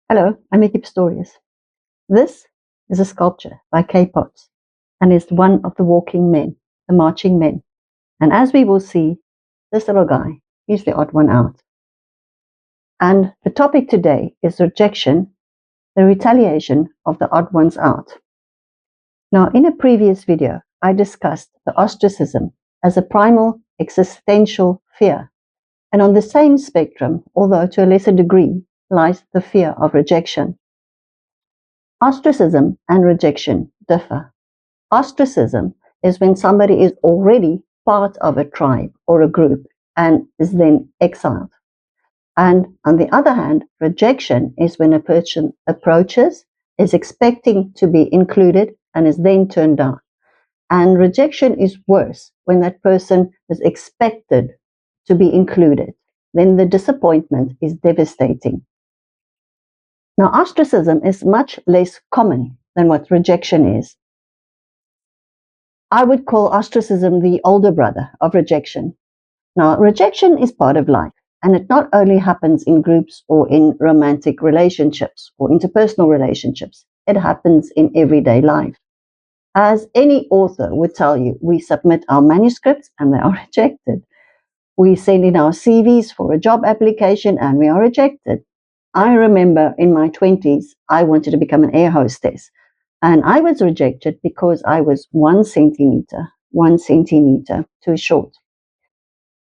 Hello, I'm Micki Pistorius. This is a sculpture by K-Potts and is one of the walking men, the marching men. And as we will see, this little guy, he's the odd one out. And the topic today is rejection, the retaliation of the odd ones out. Now, in a previous video, I discussed the ostracism as a primal existential fear. And on the same spectrum, although to a lesser degree, lies the fear of rejection. Ostracism and rejection differ. Ostracism is when somebody is already part of a tribe or a group and is then exiled. And on the other hand, rejection is when a person approaches, is expecting to be included, and is then turned down. And rejection is worse when that person is expected to be included. Then the disappointment is devastating. Now, ostracism is much less common than what rejection is. I would call ostracism the older brother of rejection. Now, rejection is part of life, and it not only happens in groups or in romantic relationships or interpersonal relationships, it happens in everyday life. As any author would tell you, we submit our manuscripts and they are rejected. We send in our CVs for a job application and we are rejected. I remember in my 20s, I wanted to become an air hostess. And I was rejected because I was 1 centimeter too short.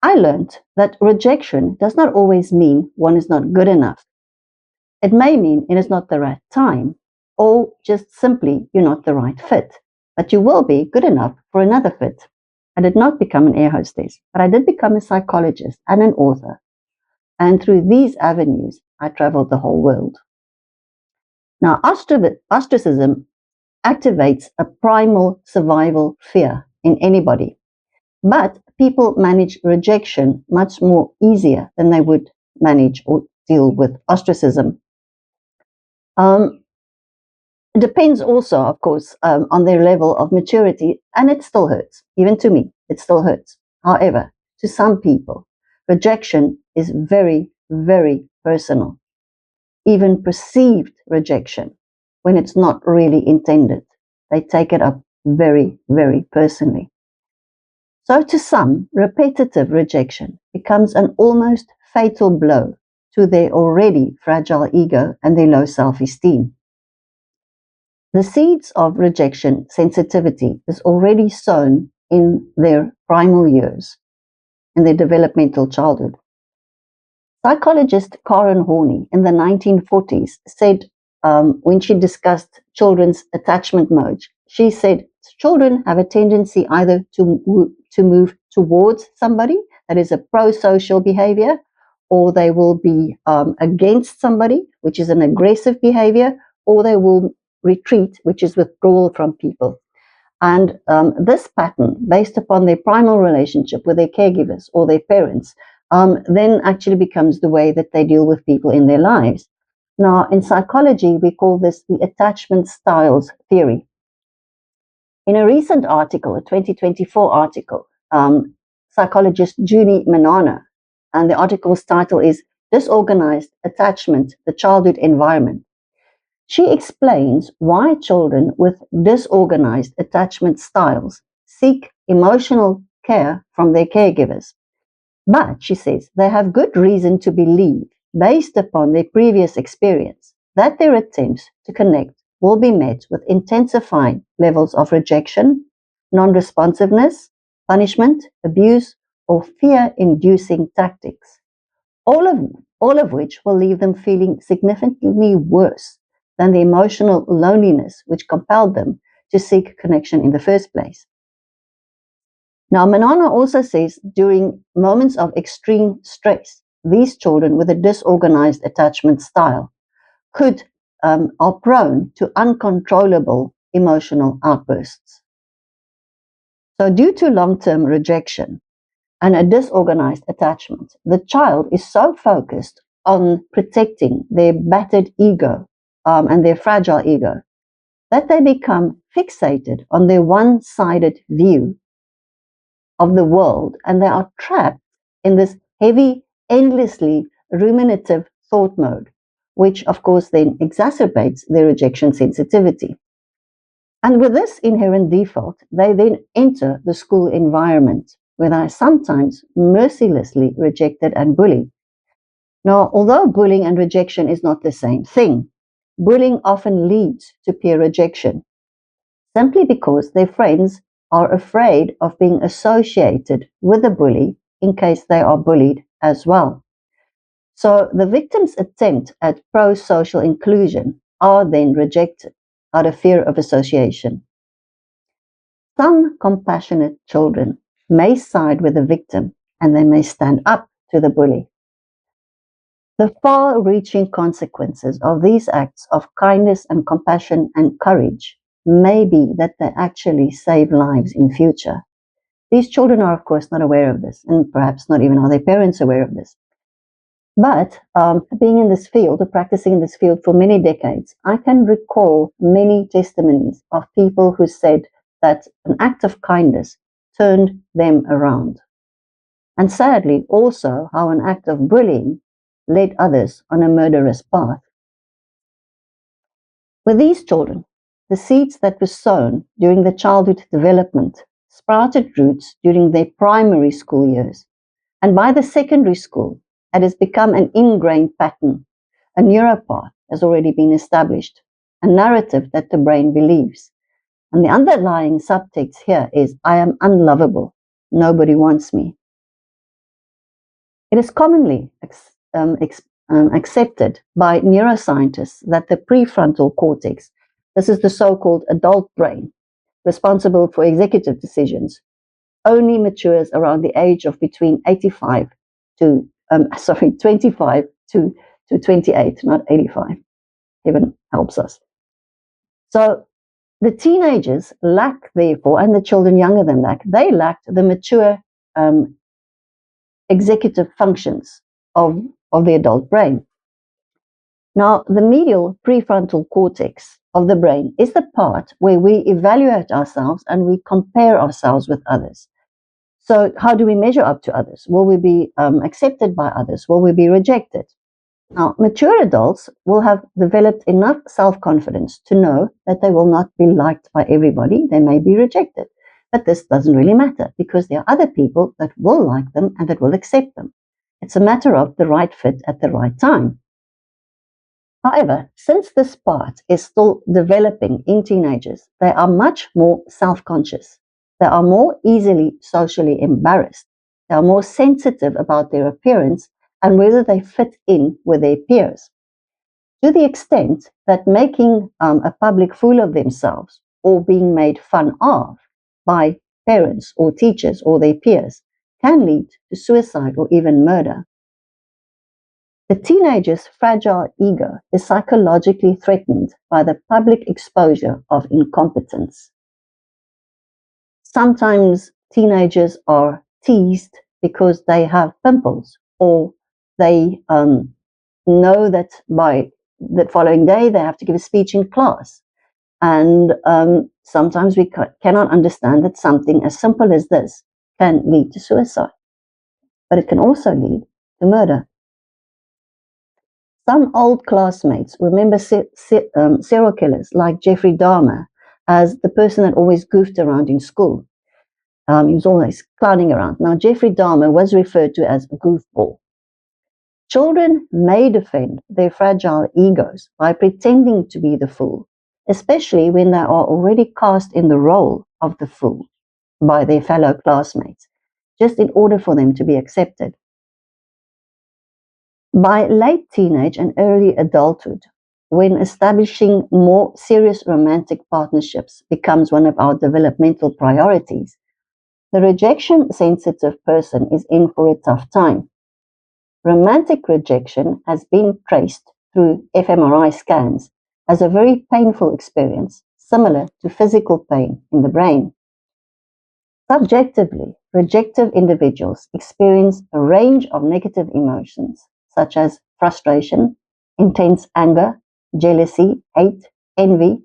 I learned that rejection does not always mean one is not good enough. It may mean it is not the right time, or just simply you're not the right fit. But you will be good enough for another fit. I did not become an air hostess, but I did become a psychologist and an author. And through these avenues, I traveled the whole world. Now, ostracism activates a primal survival fear in anybody. But people manage rejection much more easier than they would manage or deal with ostracism. It depends also, of course, on their level of maturity, and it still hurts. Even to me, it still hurts. However, to some people, rejection is very, very personal. Even perceived rejection, when it's not really intended, they take it up very, very personally. So to some, repetitive rejection becomes an almost fatal blow to their already fragile ego and their low self-esteem. The seeds of rejection sensitivity is already sown in their primal years, in their developmental childhood. Psychologist Karen Horney in the 1940s said, when she discussed children's attachment modes, she said children have a tendency either to move towards somebody, that is a pro-social behavior, or they will be against somebody, which is an aggressive behavior, or they will retreat, which is withdrawal from people. And this pattern, based upon their primal relationship with their caregivers or their parents, then actually becomes the way that they deal with people in their lives. Now, in psychology, we call this the attachment styles theory. In a recent article, a 2024 article, psychologist Judy Manana, and the article's title is Disorganized Attachment, the Childhood Environment. She explains why children with disorganized attachment styles seek emotional care from their caregivers. But, she says, they have good reason to believe, based upon their previous experience, that their attempts to connect will be met with intensifying levels of rejection, non-responsiveness, punishment, abuse, or fear-inducing tactics, all of which will leave them feeling significantly worse than the emotional loneliness which compelled them to seek connection in the first place. Now, Manana also says during moments of extreme stress, these children with a disorganized attachment style are prone to uncontrollable emotional outbursts. So due to long-term rejection and a disorganized attachment, the child is so focused on protecting their battered ego and their fragile ego that they become fixated on their one-sided view of the world, and they are trapped in this heavy, endlessly ruminative thought mode, which of course then exacerbates their rejection sensitivity. And with this inherent default, they then enter the school environment, where they are sometimes mercilessly rejected and bullied. Now, although bullying and rejection is not the same thing, bullying often leads to peer rejection, simply because their friends are afraid of being associated with the bully in case they are bullied as well. So the victim's attempt at pro-social inclusion are then rejected out of fear of association. Some compassionate children may side with the victim and they may stand up to the bully. The far-reaching consequences of these acts of kindness and compassion and courage may be that they actually save lives in future. These children are, of course, not aware of this, and perhaps not even are their parents aware of this. But being in this field, or practicing in this field for many decades, I can recall many testimonies of people who said that an act of kindness turned them around. And sadly, also how an act of bullying led others on a murderous path. With these children, the seeds that were sown during their childhood development sprouted roots during their primary school years, and by the secondary school, it has become an ingrained pattern. A neuropath has already been established, a narrative that the brain believes. And the underlying subtext here is, I am unlovable. Nobody wants me. It is commonly accepted by neuroscientists that the prefrontal cortex, this is the so-called adult brain, responsible for executive decisions, only matures around the age of between 25 to 28, not 85. Heaven helps us. So the teenagers lack, therefore, and the children younger than that, they lacked the mature executive functions of the adult brain. Now, the medial prefrontal cortex of the brain is the part where we evaluate ourselves and we compare ourselves with others. So how do we measure up to others? Will we be accepted by others? Will we be rejected? Now, mature adults will have developed enough self-confidence to know that they will not be liked by everybody. They may be rejected. But this doesn't really matter because there are other people that will like them and that will accept them. It's a matter of the right fit at the right time. However, since this part is still developing in teenagers, they are much more self-conscious. They are more easily socially embarrassed. They are more sensitive about their appearance and whether they fit in with their peers. To the extent that making a public fool of themselves or being made fun of by parents or teachers or their peers can lead to suicide or even murder. The teenager's fragile ego is psychologically threatened by the public exposure of incompetence. Sometimes teenagers are teased because they have pimples, or they know that by the following day they have to give a speech in class. And sometimes we cannot understand that something as simple as this can lead to suicide, but it can also lead to murder. Some old classmates remember serial killers like Jeffrey Dahmer as the person that always goofed around in school. He was always clowning around. Now, Jeffrey Dahmer was referred to as a goofball. Children may defend their fragile egos by pretending to be the fool, especially when they are already cast in the role of the fool by their fellow classmates, just in order for them to be accepted. By late teenage and early adulthood, when establishing more serious romantic partnerships becomes one of our developmental priorities, the rejection-sensitive person is in for a tough time. Romantic rejection has been traced through fMRI scans as a very painful experience, similar to physical pain in the brain. Subjectively, rejective individuals experience a range of negative emotions, such as frustration, intense anger, jealousy, hate, envy,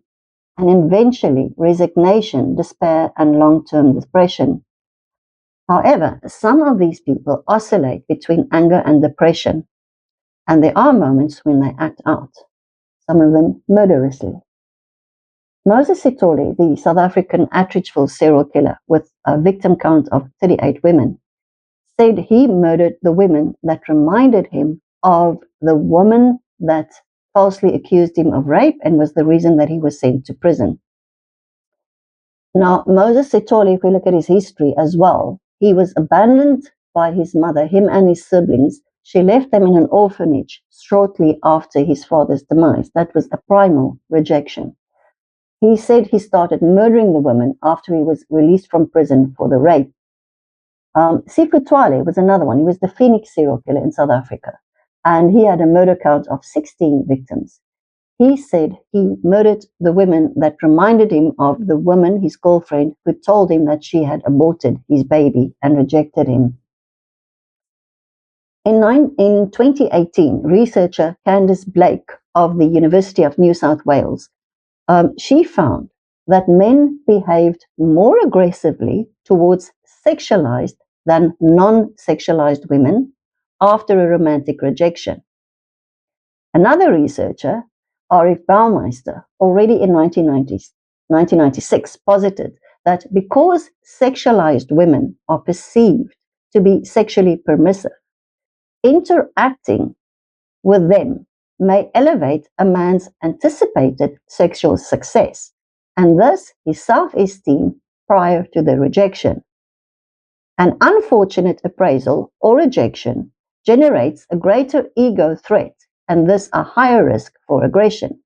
and eventually resignation, despair, and long-term depression. However, some of these people oscillate between anger and depression, And there are moments when they act out, some of them murderously. Moses Sithole, the South African Atteridgeville serial killer with a victim count of 38 women, said he murdered the women that reminded him of the woman that falsely accused him of rape and was the reason that he was sent to prison. Now, Moses Sithole, if we look at his history as well, he was abandoned by his mother, him and his siblings. She left them in an orphanage shortly after his father's demise. That was a primal rejection. He said he started murdering the women after he was released from prison for the rape. Sifu Twale was another one. He was the Phoenix serial killer in South Africa, and he had a murder count of 16 victims. He said he murdered the women that reminded him of the woman, his girlfriend, who told him that she had aborted his baby and rejected him. In 2018, researcher Candice Blake of the University of New South Wales, she found that men behaved more aggressively towards sexualized than non-sexualized women after a romantic rejection. Another researcher, Arif Baumeister, already in 1996, posited that because sexualized women are perceived to be sexually permissive, interacting with them may elevate a man's anticipated sexual success, and thus his self-esteem prior to the rejection. An unfortunate appraisal or rejection generates a greater ego threat and thus a higher risk for aggression.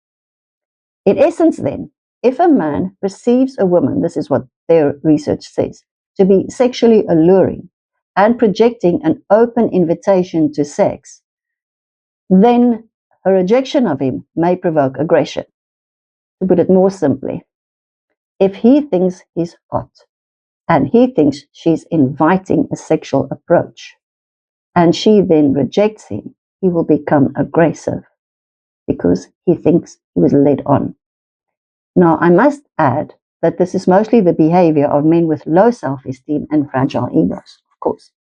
In essence, then, if a man perceives a woman, this is what their research says, to be sexually alluring and projecting an open invitation to sex, then a rejection of him may provoke aggression. To put it more simply, if he thinks he's hot and he thinks she's inviting a sexual approach and she then rejects him, he will become aggressive because he thinks he was led on. Now, I must add that this is mostly the behavior of men with low self-esteem and fragile egos, of course.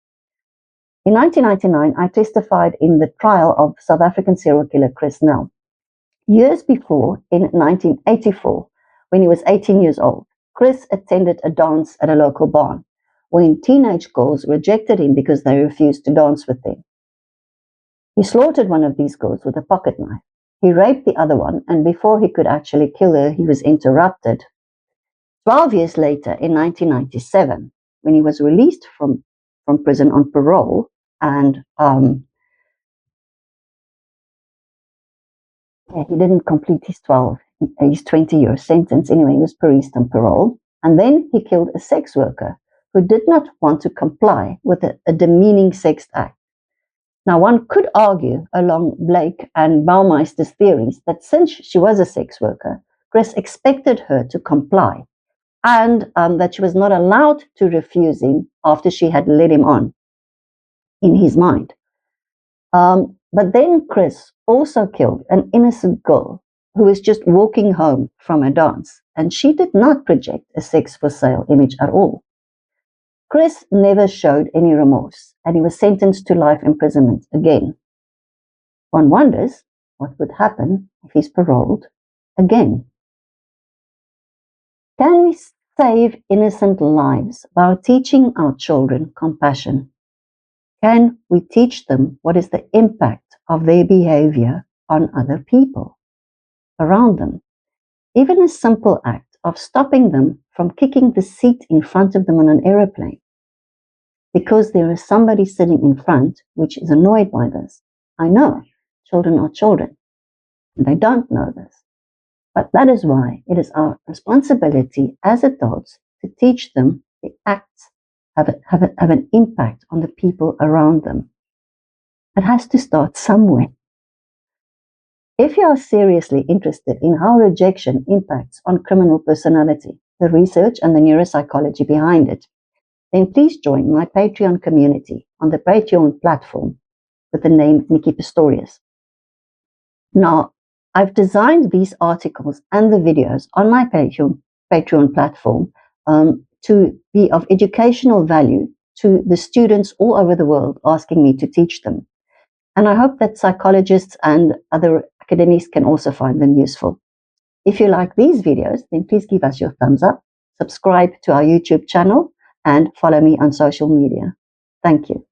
In 1999, I testified in the trial of South African serial killer Chris Nell. Years before, in 1984, when he was 18 years old, Chris attended a dance at a local barn when teenage girls rejected him because they refused to dance with them. He slaughtered one of these girls with a pocket knife. He raped the other one, and before he could actually kill her, he was interrupted. 12 years later, in 1997, when he was released from prison on parole, and he didn't complete his 20-year sentence. Anyway, he was released on parole. And then he killed a sex worker who did not want to comply with a demeaning sex act. Now, one could argue along Blake and Baumeister's theories that since she was a sex worker, Chris expected her to comply, and that she was not allowed to refuse him after she had led him on in his mind. But then Chris also killed an innocent girl who was just walking home from a dance, and she did not project a sex for sale image at all. Chris never showed any remorse, and he was sentenced to life imprisonment again. One wonders what would happen if he's paroled again. Can we save innocent lives by teaching our children compassion? Can we teach them what is the impact of their behavior on other people around them? Even a simple act of stopping them from kicking the seat in front of them on an aeroplane because there is somebody sitting in front which is annoyed by this. I know children are children and they don't know this, but that is why it is our responsibility as adults to teach them the acts have an impact on the people around them. It has to start somewhere. If you are seriously interested in how rejection impacts on criminal personality, the research and the neuropsychology behind it, then please join my Patreon community on the Patreon platform with the name Micki Pistorius. Now, I've designed these articles and the videos on my Patreon platform to be of educational value to the students all over the world asking me to teach them. And I hope that psychologists and other academics can also find them useful. If you like these videos, then please give us your thumbs up, subscribe to our YouTube channel, and follow me on social media. Thank you.